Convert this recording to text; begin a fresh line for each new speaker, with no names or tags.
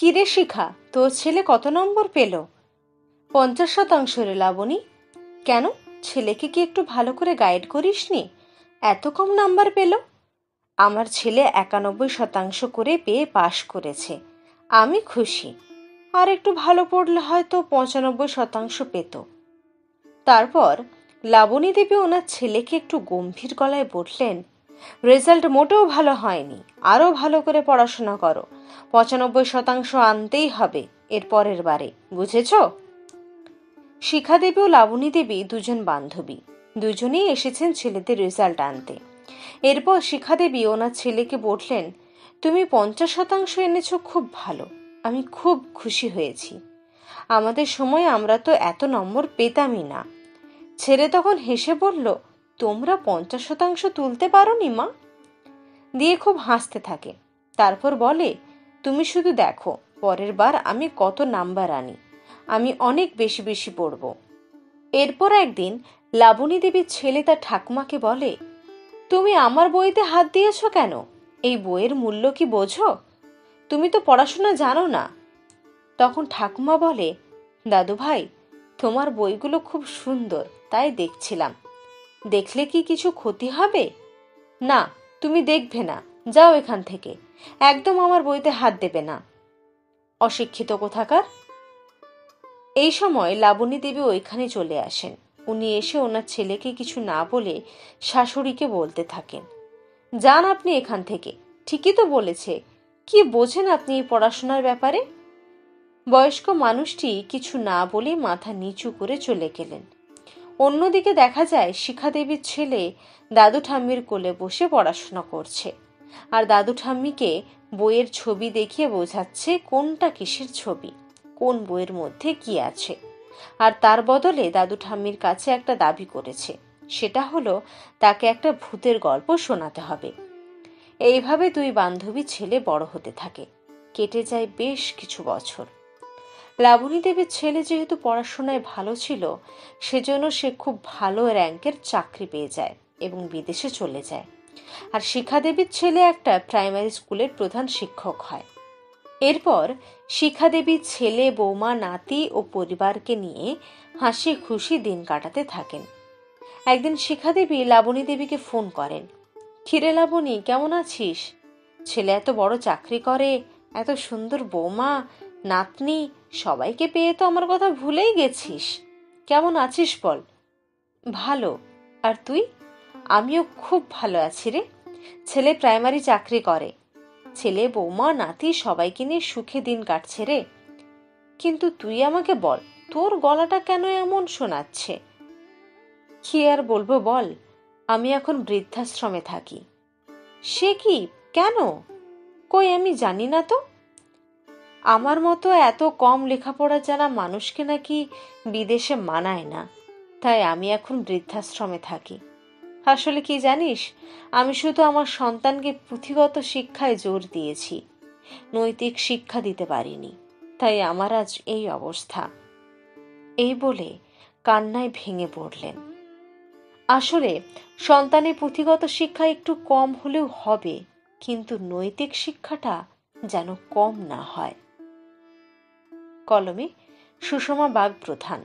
কি রে শিখা, তোর ছেলে কত নম্বর পেল? 50% রে লাবণী। কেন, ছেলেকে কি একটু ভালো করে গাইড করিসনি? এত কম নাম্বার পেল? আমার ছেলে 91% করে পেয়ে পাশ করেছে, আমি খুশি। আর একটু ভালো পড়লে হয়তো 95% পেত। তারপর লাবণী দেবী ওনার ছেলেকে একটু গম্ভীর গলায় বললেন, রেজাল্ট মোটেও ভালো হয়নি, আরো ভালো করে পড়াশোনা করো। 95% আনতেই হবে এর পরের বারে, বুঝেছ? শিখা দেবী ও লাবণী দেবী দুজন বান্ধবী, দুজনেই এসেছেন ছেলেদের রেজাল্ট আনতে। এরপর শিখা দেবী ওনার ছেলেকে বললেন, তুমি 50% এনেছো, খুব ভালো, আমি খুব খুশি হয়েছি। আমাদের সময় আমরা তো এত নম্বর পেতামই না। ছেলে তখন হেসে বলল, তোমরা 50% তুলতে পারোনি মা? দিয়ে খুব হাসতে থাকে। তারপর বলে, তুমি শুধু দেখো পরের বার আমি কত নাম্বার আনি, আমি অনেক বেশি বেশি পড়ব। এরপর একদিন লাবণী দেবীর ছেলে তার ঠাকুমাকে বলে, তুমি আমার বইতে হাত দিয়েছ কেন? এই বইয়ের মূল্য কি বোঝো? তুমি তো পড়াশোনা জানো না। তখন ঠাকুমা বলে, দাদু ভাই, তোমার বইগুলো খুব সুন্দর, তাই দেখছিলাম। দেখলে কি কিছু ক্ষতি হবে? না, তুমি দেখবে না, যাও এখান থেকে, একদম আমার বইতে হাত দেবে না, অশিক্ষিত কোথাকার। এই সময় লাবণী দেবী ওইখানে চলে আসেন। উনি এসে ওনার ছেলেকে কিছু না বলে শাশুড়িকে বলতে থাকেন, যান আপনি এখান থেকে, ঠিকই তো বলেছে, কি বোঝেন আপনি এই পড়াশোনার ব্যাপারে? বয়স্ক মানুষটি কিছু না বলে মাথা নিচু করে চলে গেলেন। অন্যদিকে দেখা যায় শিখা দেবীর ছেলে দাদু ঠাম্মির কোলে বসে পড়াশোনা করছে, আর দাদু ঠাম্মিকে বইয়ের ছবি দেখিয়ে বোঝাচ্ছে কোনটা কিসের ছবি, কোন বইয়ের মধ্যে কি আছে। আর তার বদলে দাদু ঠাম্মির কাছে একটা দাবি করেছে, সেটা হলো তাকে একটা ভূতের গল্প শোনাতে হবে। এইভাবে দুই বান্ধবী ছেলে বড় হতে থাকে। কেটে যায় বেশ কিছু বছর। লাবণী দেবীর ছেলে যেহেতু পড়াশোনায় ভালো ছিল, সেজন্য সে খুব ভালো র্যাঙ্কের চাকরি পেয়ে যায় এবং বিদেশে চলে যায়। আর শিখা দেবীর ছেলে একটা প্রাইমারি স্কুলের প্রধান শিক্ষক হয়। এরপর শিখা দেবীর ছেলে, বৌমা, নাতি ও পরিবারকে নিয়ে হাসি খুশি দিন কাটাতে থাকেন। একদিন শিখা দেবী লাবণী দেবীকে ফোন করেন, কিরে লাবণী, কেমন আছিস? ছেলে এত বড় চাকরি করে, এত সুন্দর বৌমা, নাতনি, সবাইকে পেয়ে তো আমার কথা ভুলেই গেছিস। কেমন আছিস বল? ভালো, আর তুই? আমিও খুব ভালো আছি রে। ছেলে প্রাইমারি চাকরি করে, ছেলে, বৌমা, নাতি সবাইকে নিয়ে সুখে দিন কাটছে রে। কিন্তু তুই আমাকে বল, তোর গলাটা কেন এমন শোনাচ্ছে? কি আর বলবো বল, আমি এখন বৃদ্ধাশ্রমে থাকি। সে কি, কেন? কই, আমি জানি না তো। আমার মতো এত কম লেখাপড়া জানা মানুষকে নাকি বিদেশে মানায় না, তাই আমি এখন বৃদ্ধাশ্রমে থাকি। আসলে কি জানিস, আমি শুধু আমার সন্তানকে পুঁথিগত শিক্ষায় জোর দিয়েছি, নৈতিক শিক্ষা দিতে পারিনি, তাই আমার আজ এই অবস্থা। এই বলে কান্নায় ভেঙে পড়লেন। আসলে সন্তানের পুঁথিগত শিক্ষা একটু কম হলেও হবে, কিন্তু নৈতিক শিক্ষাটা যেন কম না হয়। কলমে সুষমা বাগ প্রধান।